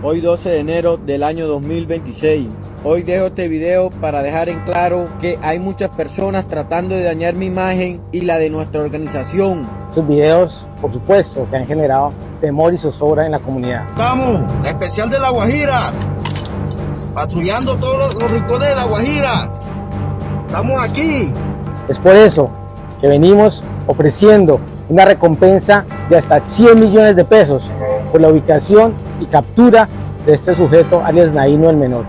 hoy 12 de enero del año 2026. Hoy dejo este video para dejar en claro que hay muchas personas tratando de dañar mi imagen y la de nuestra organización. Sus videos, por supuesto, que han generado temor y zozobra en la comunidad. Estamos, la especial de La Guajira, patrullando todos los rincones de La Guajira. Estamos aquí. Es por eso que venimos ofreciendo una recompensa de hasta 100 millones de pesos por la ubicación y captura de este sujeto, alias Naino el Menor.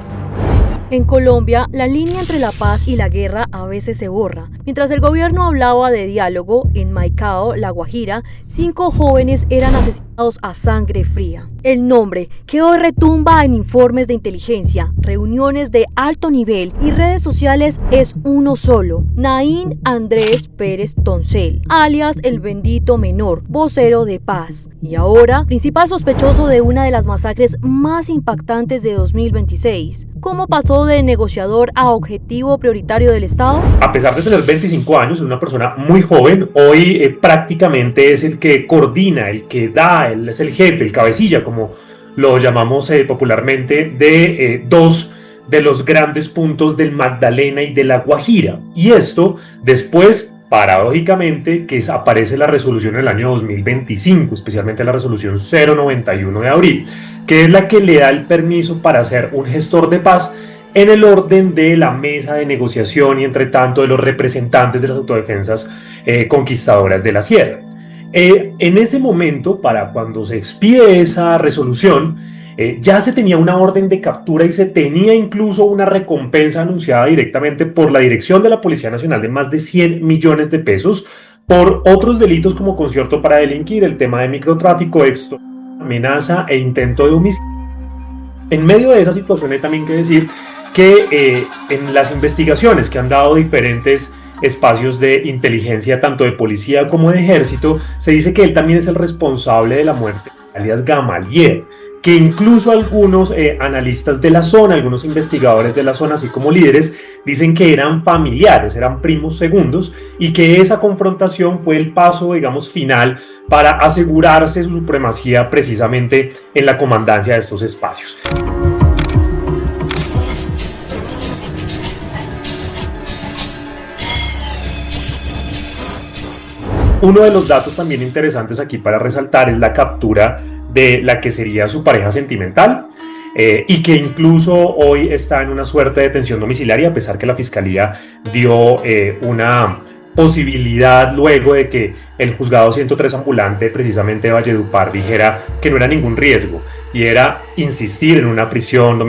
En Colombia, la línea entre la paz y la guerra a veces se borra. Mientras el gobierno hablaba de diálogo, en Maicao, La Guajira, 5 jóvenes eran asesinados a sangre fría. El nombre, que hoy retumba en informes de inteligencia, reuniones de alto nivel y redes sociales, es uno solo: Nain Andrés Pérez Toncel, alias El Bendito Menor, vocero de paz, y ahora principal sospechoso de una de las masacres más impactantes de 2026. ¿Cómo pasó de negociador a objetivo prioritario del Estado? A pesar de tener 25 años, es una persona muy joven. Hoy prácticamente es el que coordina, el que da, él es el jefe, el cabecilla, como lo llamamos popularmente, de dos de los grandes puntos del Magdalena y de La Guajira. Y esto después, paradójicamente, que aparece la resolución en el año 2025, especialmente la resolución 091 de abril, que es la que le da el permiso para ser un gestor de paz en el orden de la mesa de negociación y entre tanto de los representantes de las autodefensas conquistadoras de la sierra. En ese momento, para cuando se expide esa resolución, ya se tenía una orden de captura y se tenía incluso una recompensa anunciada directamente por la dirección de la Policía Nacional de más de 100 millones de pesos por otros delitos como concierto para delinquir, el tema de microtráfico, extorsión, amenaza e intento de homicidio. En medio de esa situación hay también que decir que en las investigaciones que han dado diferentes espacios de inteligencia, tanto de policía como de ejército, se dice que él también es el responsable de la muerte, alias Gamaliel, que incluso algunos analistas de la zona, algunos investigadores de la zona, así como líderes, dicen que eran familiares, eran primos segundos, y que esa confrontación fue el paso, digamos, final para asegurarse su supremacía precisamente en la comandancia de estos espacios. Uno de los datos también interesantes aquí para resaltar es la captura de la que sería su pareja sentimental y que incluso hoy está en una suerte de detención domiciliaria, a pesar que la fiscalía dio una posibilidad luego de que el juzgado 103 ambulante precisamente de Valledupar dijera que no era ningún riesgo y era insistir en una prisión,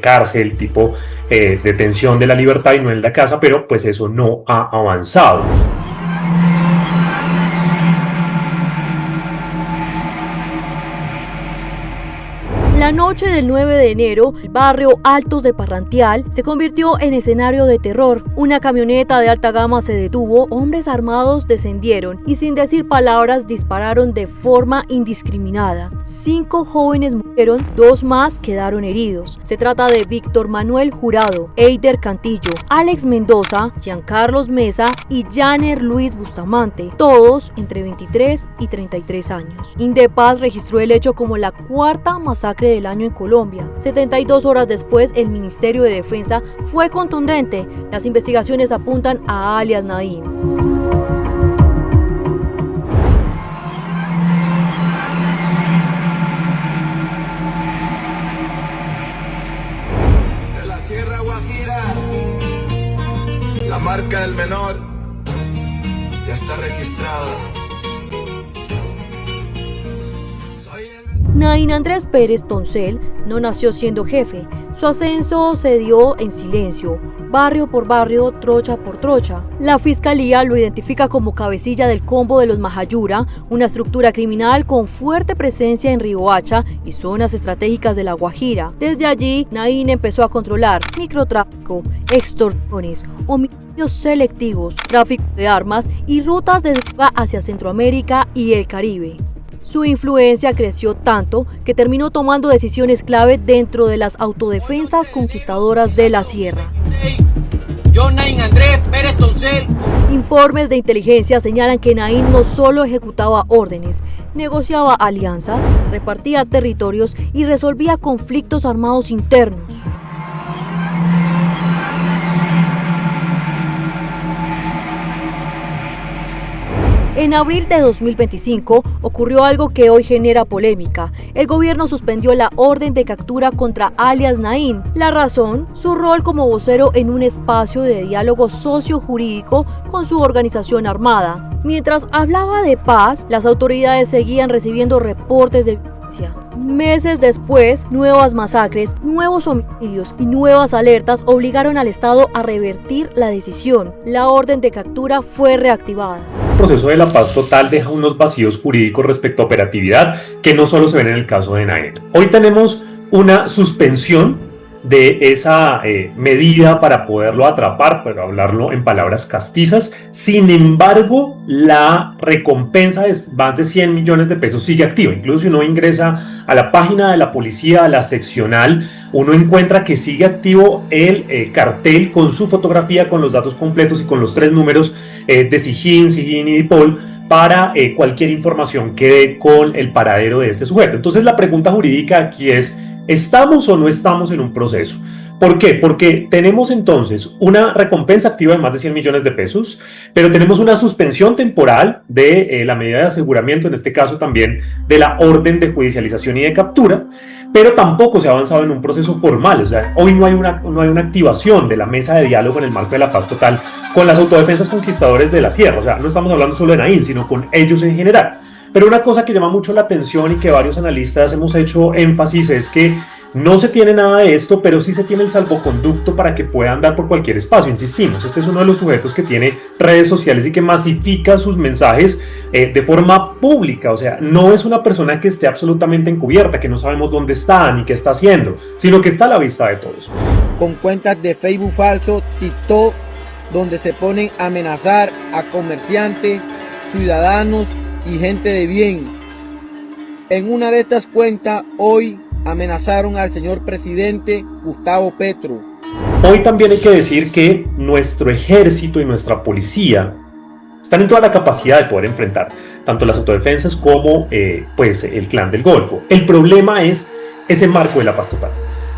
cárcel, tipo detención de la libertad y no en la casa, pero pues eso no ha avanzado. La noche del 9 de enero, el barrio Altos de Parrantial se convirtió en escenario de terror. Una camioneta de alta gama se detuvo, hombres armados descendieron y sin decir palabras dispararon de forma indiscriminada. 5 jóvenes murieron, 2 más quedaron heridos. Se trata de Víctor Manuel Jurado, Eider Cantillo, Alex Mendoza, Giancarlos Mesa y Janer Luis Bustamante, todos entre 23 y 33 años. Indepaz registró el hecho como la 4ª masacre del año en Colombia. 72 horas después, el Ministerio de Defensa fue contundente. Las investigaciones apuntan a alias Nain. De la Sierra Guajira, la marca del menor ya está registrada. Nain Andrés Pérez Toncel no nació siendo jefe. Su ascenso se dio en silencio, barrio por barrio, trocha por trocha. La fiscalía lo identifica como cabecilla del combo de los Majayura, una estructura criminal con fuerte presencia en Riohacha y zonas estratégicas de La Guajira. Desde allí, Nain empezó a controlar microtráfico, extorsiones, homicidios selectivos, tráfico de armas y rutas de droga hacia Centroamérica y el Caribe. Su influencia creció tanto que terminó tomando decisiones clave dentro de las autodefensas conquistadoras de la sierra. Yo, Nain Andrés Pérez Toncel. Informes de inteligencia señalan que Nain no solo ejecutaba órdenes, negociaba alianzas, repartía territorios y resolvía conflictos armados internos. En abril de 2025 ocurrió algo que hoy genera polémica. El gobierno suspendió la orden de captura contra alias Nain. La razón, su rol como vocero en un espacio de diálogo sociojurídico con su organización armada. Mientras hablaba de paz, las autoridades seguían recibiendo reportes de violencia. Meses después, nuevas masacres, nuevos homicidios y nuevas alertas obligaron al Estado a revertir la decisión. La orden de captura fue reactivada. El proceso de la paz total deja unos vacíos jurídicos respecto a operatividad que no solo se ven en el caso de Nain. Hoy tenemos una suspensión de esa medida para poderlo atrapar, pero hablarlo en palabras castizas. Sin embargo, la recompensa de más de 100 millones de pesos sigue activa. Incluso si uno ingresa a la página de la policía, a la seccional, uno encuentra que sigue activo el cartel con su fotografía, con los datos completos y con los 3 números de Sijín, Sigin y Dipol para cualquier información que dé con el paradero de este sujeto. Entonces la pregunta jurídica aquí es: ¿estamos o no estamos en un proceso? ¿Por qué? Porque tenemos entonces una recompensa activa de más de 100 millones de pesos, pero tenemos una suspensión temporal de la medida de aseguramiento, en este caso también de la orden de judicialización y de captura, pero tampoco se ha avanzado en un proceso formal. O sea, hoy no hay una activación de la mesa de diálogo en el marco de la paz total con las autodefensas conquistadores de la sierra. O sea, no estamos hablando solo de Nain, sino con ellos en general. Pero una cosa que llama mucho la atención y que varios analistas hemos hecho énfasis es que no se tiene nada de esto, pero sí se tiene el salvoconducto para que pueda andar por cualquier espacio. Insistimos, este es uno de los sujetos que tiene redes sociales y que masifica sus mensajes de forma pública. O sea, no es una persona que esté absolutamente encubierta, que no sabemos dónde está ni qué está haciendo, sino que está a la vista de todos. Con cuentas de Facebook falso, TikTok, donde se ponen a amenazar a comerciantes, ciudadanos y gente de bien. En una de estas cuentas hoy amenazaron al señor presidente Gustavo Petro. Hoy también hay que decir que nuestro ejército y nuestra policía están en toda la capacidad de poder enfrentar tanto las autodefensas como pues el Clan del Golfo. El problema es ese marco de la paz total.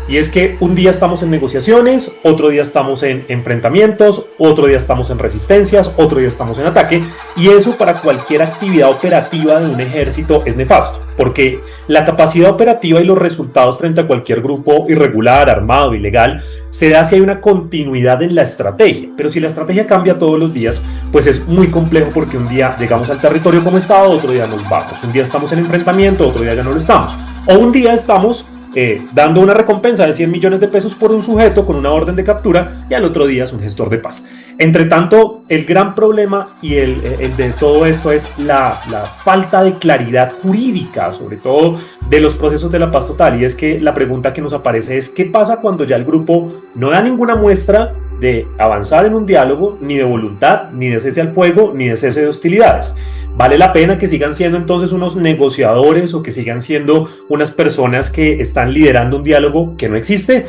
Y es que un día estamos en negociaciones, otro día estamos en enfrentamientos, otro día estamos en resistencias, otro día estamos en ataque, y eso para cualquier actividad operativa de un ejército es nefasto, porque la capacidad operativa y los resultados frente a cualquier grupo irregular, armado, ilegal, se da si hay una continuidad en la estrategia. Pero si la estrategia cambia todos los días, pues es muy complejo, porque un día llegamos al territorio como estaba, otro día nos vamos, un día estamos en enfrentamiento, otro día ya no lo estamos, o un día estamos dando una recompensa de 100 millones de pesos por un sujeto con una orden de captura, y al otro día es un gestor de paz. Entre tanto, el gran problema y el de todo esto es la falta de claridad jurídica, sobre todo de los procesos de la paz total. Y es que la pregunta que nos aparece es: ¿qué pasa cuando ya el grupo no da ninguna muestra de avanzar en un diálogo, ni de voluntad, ni de cese al fuego, ni de cese de hostilidades? ¿Vale la pena que sigan siendo entonces unos negociadores o que sigan siendo unas personas que están liderando un diálogo que no existe?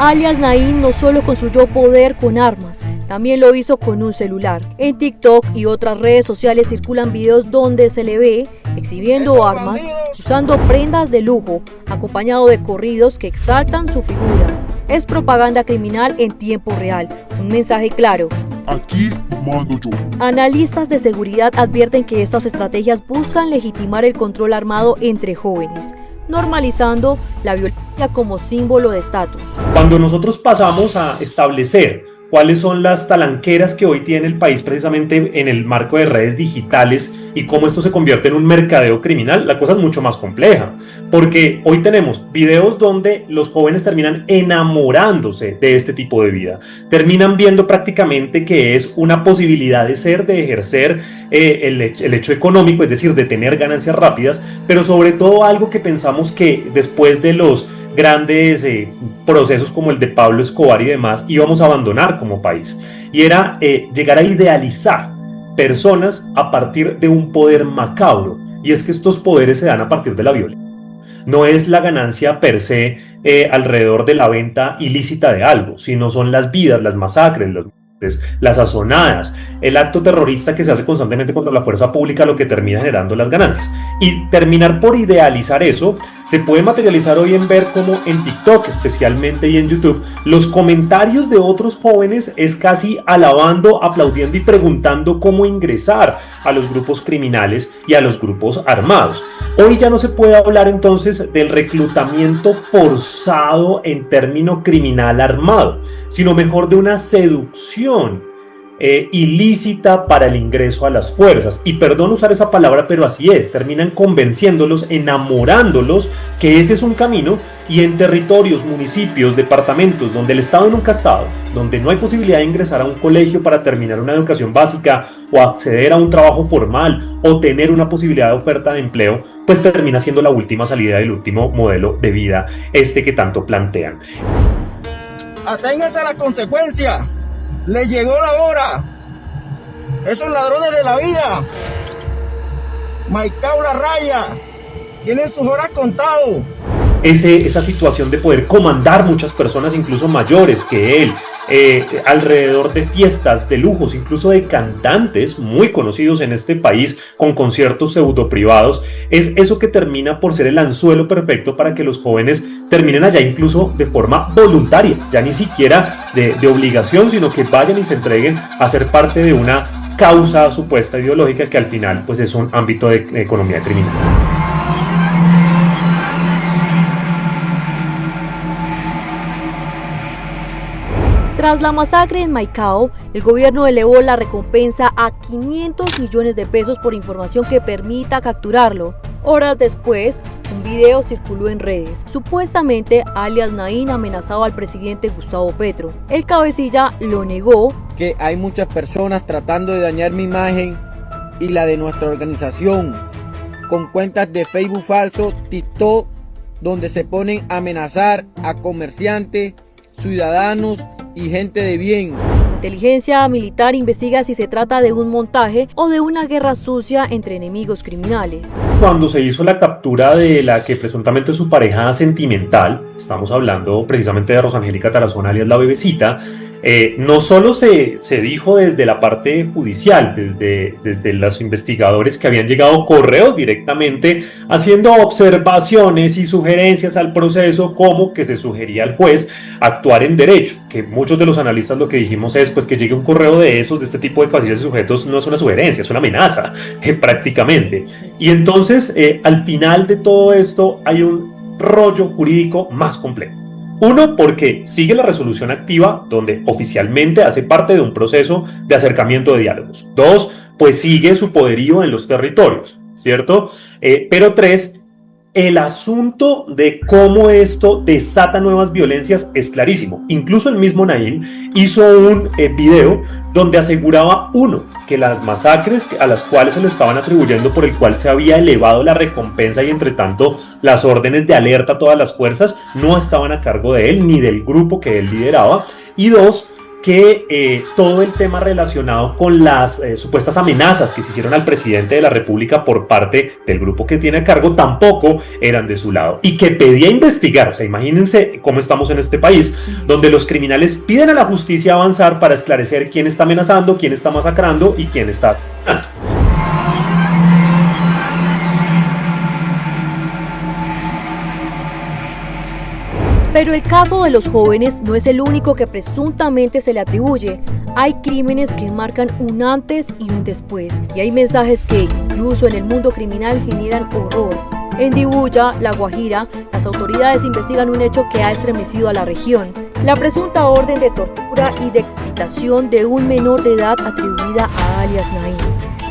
Alias Nain no solo construyó poder con armas, también lo hizo con un celular. En TikTok y otras redes sociales circulan videos donde se le ve exhibiendo armas, usando prendas de lujo, acompañado de corridos que exaltan su figura. Es propaganda criminal en tiempo real, un mensaje claro: aquí mando yo. Analistas de seguridad advierten que estas estrategias buscan legitimar el control armado entre jóvenes, normalizando la violencia como símbolo de estatus. Cuando nosotros pasamos a establecer cuáles son las talanqueras que hoy tiene el país precisamente en el marco de redes digitales y cómo esto se convierte en un mercadeo criminal, la cosa es mucho más compleja, porque hoy tenemos videos donde los jóvenes terminan enamorándose de este tipo de vida, terminan viendo prácticamente que es una posibilidad de ser, de ejercer el hecho económico, es decir, de tener ganancias rápidas, pero sobre todo algo que pensamos que después de los grandes procesos como el de Pablo Escobar y demás íbamos a abandonar como país, y era llegar a idealizar personas a partir de un poder macabro, y es que estos poderes se dan a partir de la violencia. no es la ganancia per se alrededor de la venta ilícita de algo, sino son las vidas, las masacres, las sazonadas, el acto terrorista que se hace constantemente contra la fuerza pública, lo que termina generando las ganancias. Y terminar por idealizar eso se puede materializar hoy en ver como en TikTok especialmente y en YouTube los comentarios de otros jóvenes es casi alabando, aplaudiendo y preguntando cómo ingresar a los grupos criminales y a los grupos armados. Hoy ya no se puede hablar entonces del reclutamiento forzado en término criminal armado, sino mejor de una seducción ilícita para el ingreso a las fuerzas. Y perdón usar esa palabra, pero así es, terminan convenciéndolos, enamorándolos que ese es un camino, y en territorios, municipios, departamentos donde el Estado nunca ha estado, donde no hay posibilidad de ingresar a un colegio para terminar una educación básica o acceder a un trabajo formal o tener una posibilidad de oferta de empleo, pues termina siendo la última salida del último modelo de vida que tanto plantean. Aténganse a la consecuencia. Le llegó la hora. Esos ladrones de la vida, Maicao la raya, tienen sus horas contadas. Esa situación de poder comandar muchas personas, incluso mayores que él, alrededor de fiestas, de lujos, incluso de cantantes muy conocidos en este país con conciertos pseudo privados, es eso que termina por ser el anzuelo perfecto para que los jóvenes terminen allá incluso de forma voluntaria, ya ni siquiera de obligación, sino que vayan y se entreguen a ser parte de una causa supuesta ideológica que al final pues es un ámbito de economía criminal. Tras la masacre en Maicao, el gobierno elevó la recompensa a 500 millones de pesos por información que permita capturarlo. Horas después, un video circuló en redes. Supuestamente, alias Naín amenazaba al presidente Gustavo Petro. El cabecilla lo negó. Que hay muchas personas tratando de dañar mi imagen y la de nuestra organización con cuentas de Facebook falso, TikTok, donde se ponen a amenazar a comerciantes, ciudadanos y gente de bien. La inteligencia militar investiga si se trata de un montaje o de una guerra sucia entre enemigos criminales. Cuando se hizo la captura de la que presuntamente es su pareja sentimental, estamos hablando precisamente de Rosangélica Tarazona alias la Bebecita, no solo se dijo desde la parte judicial, desde los investigadores que habían llegado correos directamente haciendo observaciones y sugerencias al proceso, como que se sugería al juez actuar en derecho, que muchos de los analistas lo que dijimos es pues que llegue un correo de este tipo de casillas y sujetos no es una sugerencia, es una amenaza prácticamente. Y entonces al final de todo esto hay un rollo jurídico más complejo. Uno, porque sigue la resolución activa, donde oficialmente hace parte de un proceso de acercamiento de diálogos. Dos, pues sigue su poderío en los territorios, ¿cierto? Pero tres, el asunto de cómo esto desata nuevas violencias es clarísimo. Incluso el mismo Naín hizo un video donde aseguraba, uno, que las masacres a las cuales se le estaban atribuyendo, por el cual se había elevado la recompensa y entre tanto las órdenes de alerta a todas las fuerzas, no estaban a cargo de él ni del grupo que él lideraba. Y dos, que todo el tema relacionado con las supuestas amenazas que se hicieron al presidente de la República por parte del grupo que tiene a cargo tampoco eran de su lado, y que pedía investigar. O sea, imagínense cómo estamos en este país, donde los criminales piden a la justicia avanzar para esclarecer quién está amenazando, quién está masacrando y quién está asesinando. Pero el caso de los jóvenes no es el único que presuntamente se le atribuye. Hay crímenes que marcan un antes y un después, y hay mensajes que, incluso en el mundo criminal, generan horror. En Dibuya, La Guajira, las autoridades investigan un hecho que ha estremecido a la región: la presunta orden de tortura y decapitación de un menor de edad atribuida a alias Naín.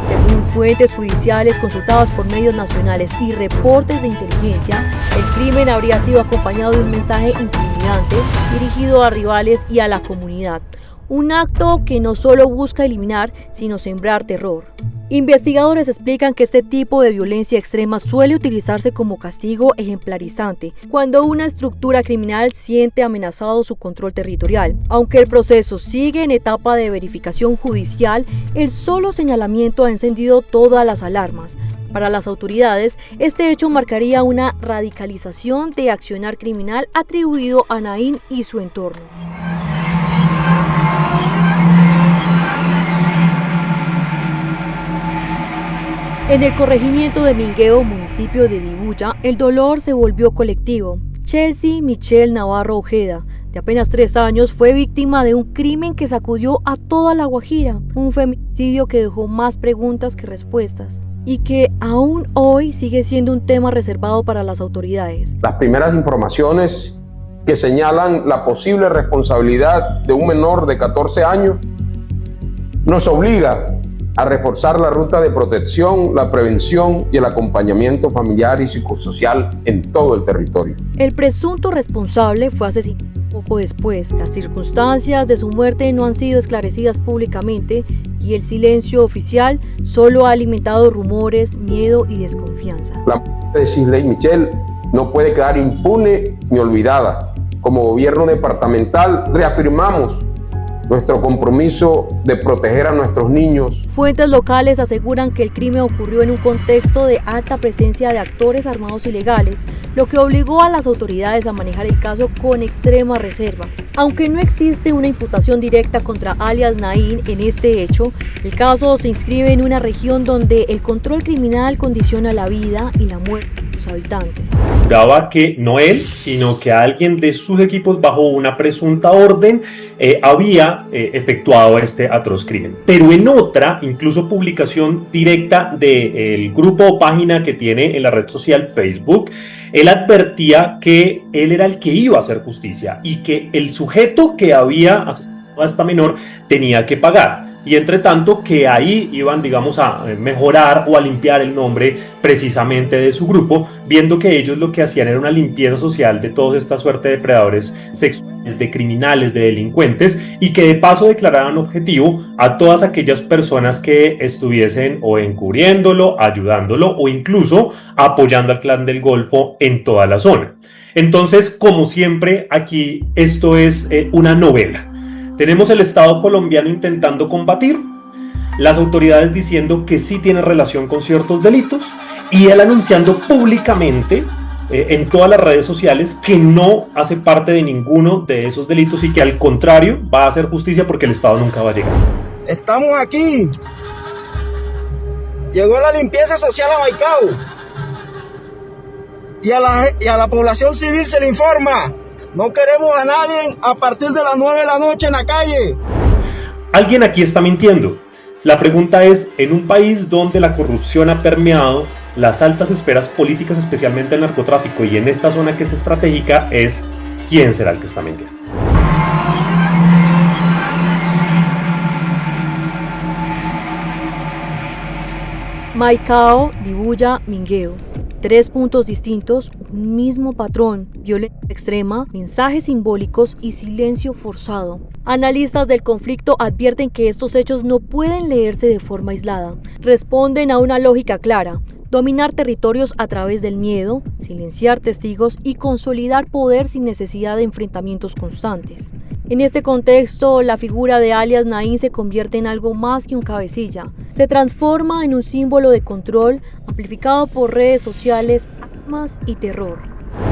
Según fuentes judiciales consultadas por medios nacionales y reportes de inteligencia, el crimen habría sido acompañado de un mensaje intimidante dirigido a rivales y a la comunidad. Un acto que no solo busca eliminar, sino sembrar terror. Investigadores explican que este tipo de violencia extrema suele utilizarse como castigo ejemplarizante cuando una estructura criminal siente amenazado su control territorial. Aunque el proceso sigue en etapa de verificación judicial, el solo señalamiento ha encendido todas las alarmas. Para las autoridades, este hecho marcaría una radicalización de accionar criminal atribuido a Naín y su entorno. En el corregimiento de Mingueo, municipio de Dibuya, el dolor se volvió colectivo. Chelsea Michelle Navarro Ojeda, de apenas 3 años, fue víctima de un crimen que sacudió a toda La Guajira, un feminicidio que dejó más preguntas que respuestas y que aún hoy sigue siendo un tema reservado para las autoridades. Las primeras informaciones que señalan la posible responsabilidad de un menor de 14 años nos obliga a reforzar la ruta de protección, la prevención y el acompañamiento familiar y psicosocial en todo el territorio. El presunto responsable fue asesinado poco después. Las circunstancias de su muerte no han sido esclarecidas públicamente y el silencio oficial solo ha alimentado rumores, miedo y desconfianza. La muerte de Sisley Michelle no puede quedar impune ni olvidada. Como gobierno departamental reafirmamos nuestro compromiso de proteger a nuestros niños. Fuentes locales aseguran que el crimen ocurrió en un contexto de alta presencia de actores armados ilegales, lo que obligó a las autoridades a manejar el caso con extrema reserva. Aunque no existe una imputación directa contra alias Naín en este hecho, el caso se inscribe en una región donde el control criminal condiciona la vida y la muerte de sus habitantes. Juraba que no él, sino que alguien de sus equipos bajo una presunta orden había efectuado este atroz crimen. Pero en otra, incluso publicación directa del grupo o página que tiene en la red social Facebook, él advertía que él era el que iba a hacer justicia y que el sujeto que había asesinado a esta menor tenía que pagar. Y entre tanto que ahí iban, digamos, a mejorar o a limpiar el nombre precisamente de su grupo, viendo que ellos lo que hacían era una limpieza social de toda esta suerte de depredadores sexuales, de criminales, de delincuentes, y que de paso declararan objetivo a todas aquellas personas que estuviesen o encubriéndolo, ayudándolo o incluso apoyando al Clan del Golfo en toda la zona. Entonces, como siempre, aquí esto es una novela. Tenemos el Estado colombiano intentando combatir, las autoridades diciendo que sí tiene relación con ciertos delitos y él anunciando públicamente en todas las redes sociales que no hace parte de ninguno de esos delitos y que al contrario va a hacer justicia porque el Estado nunca va a llegar. Estamos aquí. Llegó la limpieza social a Maicao y a la población civil se le informa. No queremos a nadie a partir de las 9 de la noche en la calle. Alguien aquí está mintiendo. La pregunta es, en un país donde la corrupción ha permeado las altas esferas políticas, especialmente el narcotráfico, y en esta zona que es estratégica, es ¿quién será el que está mintiendo? Maicao, Dibuya, Mingueo. 3 puntos distintos, un mismo patrón: violencia extrema, mensajes simbólicos y silencio forzado. Analistas del conflicto advierten que estos hechos no pueden leerse de forma aislada. Responden a una lógica clara: dominar territorios a través del miedo, silenciar testigos y consolidar poder sin necesidad de enfrentamientos constantes. En este contexto, la figura de alias Naín se convierte en algo más que un cabecilla. Se transforma en un símbolo de control amplificado por redes sociales, armas y terror.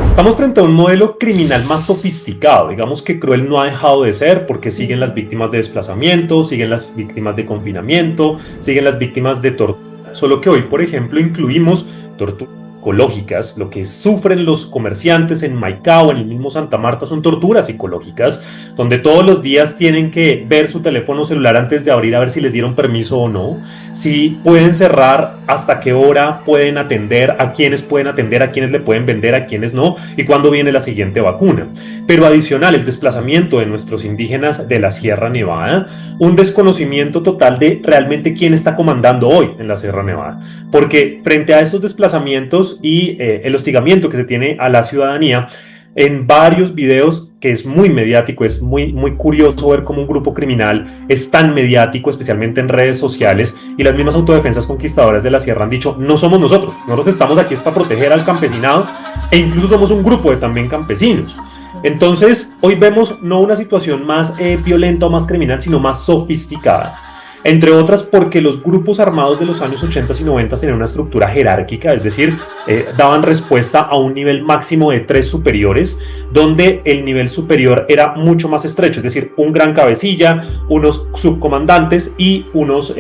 Estamos frente a un modelo criminal más sofisticado. Digamos que cruel no ha dejado de ser porque siguen las víctimas de desplazamiento, siguen las víctimas de confinamiento, siguen las víctimas de tortura. Solo que hoy, por ejemplo, incluimos torturas psicológicas. Lo que sufren los comerciantes en Maicao, en el mismo Santa Marta, son torturas psicológicas, donde todos los días tienen que ver su teléfono celular antes de abrir a ver si les dieron permiso o no, si pueden cerrar, hasta qué hora pueden atender, a quiénes pueden atender, a quiénes le pueden vender, a quiénes no, y cuándo viene la siguiente vacuna. Pero adicional, el desplazamiento de nuestros indígenas de la Sierra Nevada, un desconocimiento total de realmente quién está comandando hoy en la Sierra Nevada, porque frente a estos desplazamientos y el hostigamiento que se tiene a la ciudadanía, en varios videos, que es muy mediático, es muy curioso ver cómo un grupo criminal es tan mediático, especialmente en redes sociales, y las mismas autodefensas conquistadoras de la sierra han dicho: no somos nosotros estamos aquí es para proteger al campesinado, e incluso somos un grupo de también campesinos. Entonces, hoy vemos no una situación más violenta o más criminal, sino más sofisticada. entre otras porque los grupos armados de los años 80 y 90 tenían una estructura jerárquica, es decir, daban respuesta a un nivel máximo de 3 superiores, donde el nivel superior era mucho más estrecho, es decir, un gran cabecilla, unos subcomandantes y unos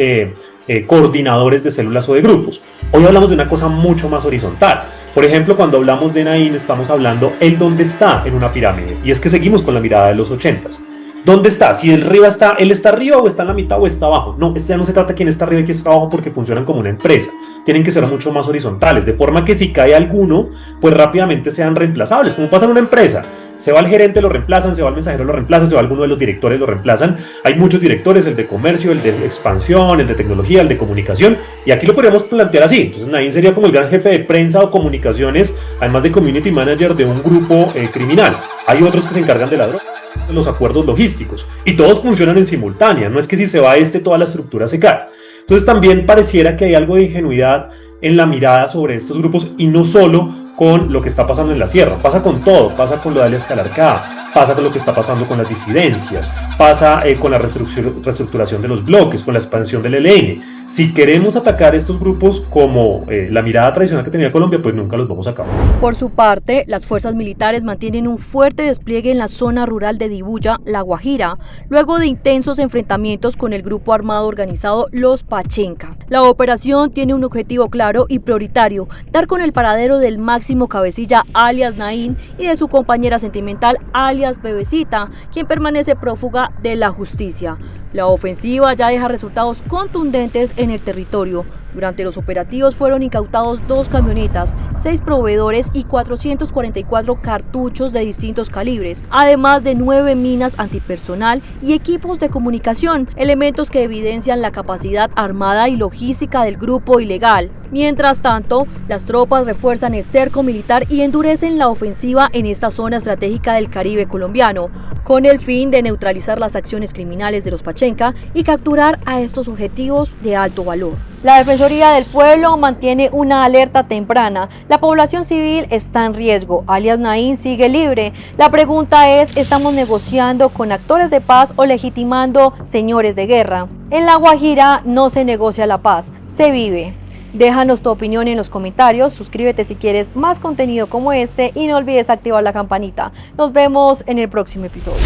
coordinadores de células o de grupos. Hoy hablamos de una cosa mucho más horizontal. Por ejemplo, cuando hablamos de Naín, estamos hablando el dónde está en una pirámide, y es que seguimos con la mirada de los 80s. ¿Dónde está? Si él está arriba o está en la mitad o está abajo. No, esto ya no se trata de quién está arriba y quién está abajo, porque funcionan como una empresa. Tienen que ser mucho más horizontales, de forma que si cae alguno, pues rápidamente sean reemplazables, como pasa en una empresa. Se va el gerente, lo reemplazan, se va el mensajero, lo reemplazan, se va alguno de los directores, lo reemplazan. Hay muchos directores, el de comercio, el de expansión, el de tecnología, el de comunicación, y aquí lo podríamos plantear así. Entonces Naín sería como el gran jefe de prensa o comunicaciones, además de community manager de un grupo criminal. Hay otros que se encargan de la droga, de los acuerdos logísticos, y todos funcionan en simultánea. No es que si se va toda la estructura se cae. Entonces también pareciera que hay algo de ingenuidad en la mirada sobre estos grupos, y no solo con lo que está pasando en la sierra, pasa con todo, pasa con lo de alias Calarcá, pasa con lo que está pasando con las disidencias, pasa con la reestructuración de los bloques, con la expansión del ELN. Si queremos atacar estos grupos como la mirada tradicional que tenía Colombia, pues nunca los vamos a acabar. Por su parte, las fuerzas militares mantienen un fuerte despliegue en la zona rural de Dibuya, La Guajira, luego de intensos enfrentamientos con el grupo armado organizado Los Pachenca. La operación tiene un objetivo claro y prioritario: dar con el paradero del máximo cabecilla alias Naín y de su compañera sentimental alias Bebecita, quien permanece prófuga de la justicia. La ofensiva ya deja resultados contundentes en el territorio. Durante los operativos fueron incautados 2 camionetas, 6 proveedores y 444 cartuchos de distintos calibres, además de 9 minas antipersonal y equipos de comunicación, elementos que evidencian la capacidad armada y logística del grupo ilegal. Mientras tanto, las tropas refuerzan el cerco militar y endurecen la ofensiva en esta zona estratégica del Caribe colombiano, con el fin de neutralizar las acciones criminales de los Pachenca y capturar a estos objetivos de alto valor. La Defensoría del Pueblo mantiene una alerta temprana. La población civil está en riesgo. Alias Naín sigue libre. La pregunta es: ¿estamos negociando con actores de paz o legitimando señores de guerra? En La Guajira no se negocia la paz, se vive. Déjanos tu opinión en los comentarios, suscríbete si quieres más contenido como este y no olvides activar la campanita. Nos vemos en el próximo episodio.